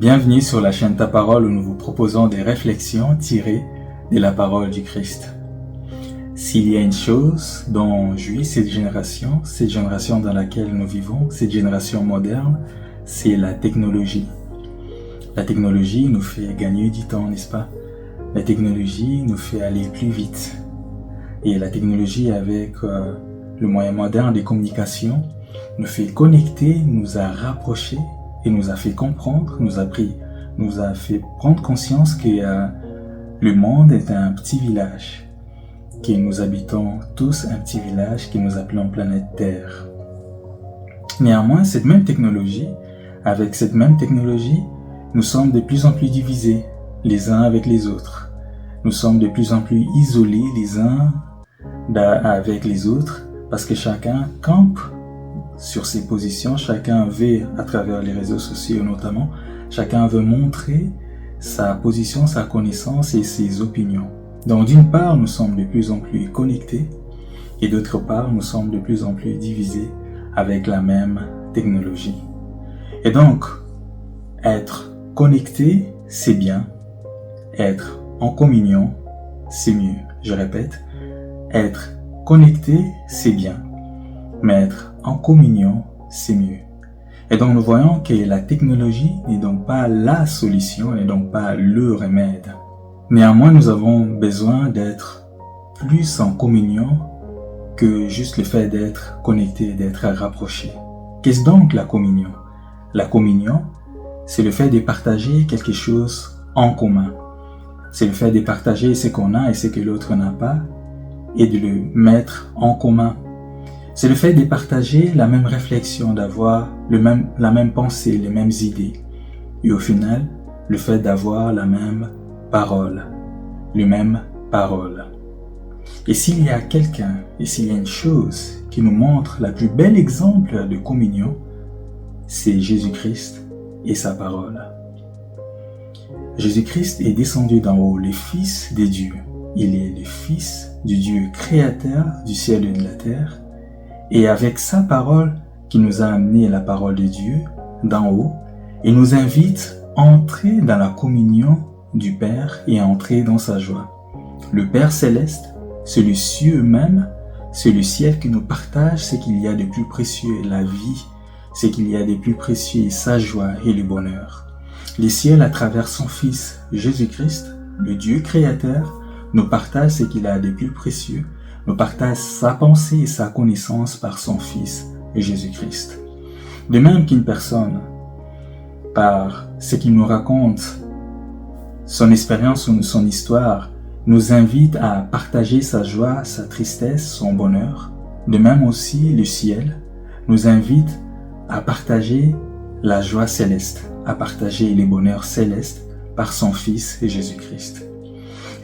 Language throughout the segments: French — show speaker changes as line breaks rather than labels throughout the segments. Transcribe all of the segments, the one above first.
Bienvenue sur la chaîne Ta Parole où nous vous proposons des réflexions tirées de la parole du Christ. S'il y a une chose dont jouit cette génération dans laquelle nous vivons, cette génération moderne, c'est la technologie. La technologie nous fait gagner du temps, n'est-ce pas? La technologie nous fait aller plus vite. Et la technologie avec le moyen moderne de communication nous fait connecter, nous a rapprochés et nous a fait comprendre, nous a fait prendre conscience que le monde est un petit village, que nous habitons tous un petit village que nous appelons planète Terre. Néanmoins, avec cette même technologie, nous sommes de plus en plus divisés les uns avec les autres. Nous sommes de plus en plus isolés les uns avec les autres parce que chacun campe sur ses positions, chacun veut, à travers les réseaux sociaux notamment, chacun veut montrer sa position, sa connaissance et ses opinions. Donc d'une part, nous sommes de plus en plus connectés et d'autre part, nous sommes de plus en plus divisés avec la même technologie. Et donc, être connecté, c'est bien. Être en communion, c'est mieux. Je répète, être connecté, c'est bien. Mais être en communion, c'est mieux. Et donc nous voyons que la technologie n'est donc pas la solution, n'est donc pas le remède. Néanmoins, nous avons besoin d'être plus en communion que juste le fait d'être connecté, d'être rapproché. Qu'est-ce donc la communion? La communion, c'est le fait de partager quelque chose en commun. C'est le fait de partager ce qu'on a et ce que l'autre n'a pas et de le mettre en commun. C'est le fait de partager la même réflexion, d'avoir la même pensée, les mêmes idées. Et au final, le fait d'avoir la même parole, les mêmes paroles. Et s'il y a quelqu'un, et s'il y a une chose qui nous montre le plus bel exemple de communion, c'est Jésus-Christ et sa parole. Jésus-Christ est descendu d'en haut, le Fils de Dieu. Il est le Fils du Dieu créateur du ciel et de la terre. Et avec sa parole qui nous a amené la parole de Dieu d'en haut, il nous invite à entrer dans la communion du Père et à entrer dans sa joie. Le Père céleste, c'est le ciel même, c'est le ciel qui nous partage ce qu'il y a de plus précieux, la vie, ce qu'il y a de plus précieux, sa joie et le bonheur. Le ciel, à travers son Fils Jésus-Christ, le Dieu créateur, nous partage ce qu'il a de plus précieux, nous partage sa pensée et sa connaissance par son Fils Jésus-Christ. De même qu'une personne, par ce qu'il nous raconte, son expérience ou son histoire, nous invite à partager sa joie, sa tristesse, son bonheur, de même aussi le ciel nous invite à partager la joie céleste, à partager les bonheurs célestes par son Fils Jésus-Christ.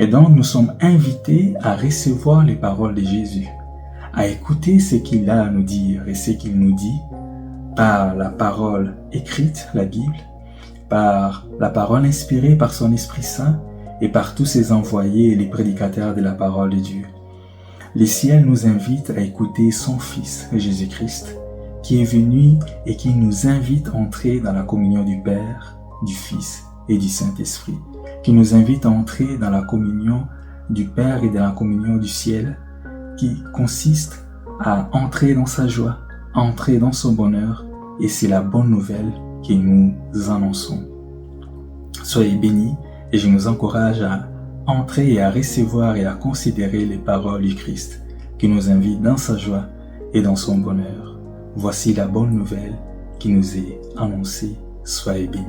Et donc, nous sommes invités à recevoir les paroles de Jésus, à écouter ce qu'il a à nous dire et ce qu'il nous dit par la parole écrite, la Bible, par la parole inspirée par son Esprit Saint et par tous ses envoyés et les prédicateurs de la parole de Dieu. Le ciel nous invite à écouter son Fils, Jésus-Christ, qui est venu et qui nous invite à entrer dans la communion du Père, du Fils et du Saint-Esprit, qui nous invite à entrer dans la communion du Père et dans la communion du ciel, qui consiste à entrer dans sa joie, à entrer dans son bonheur, et c'est la bonne nouvelle que nous annonçons. Soyez bénis, et je nous encourage à entrer et à recevoir et à considérer les paroles du Christ, qui nous invite dans sa joie et dans son bonheur. Voici la bonne nouvelle qui nous est annoncée. Soyez bénis.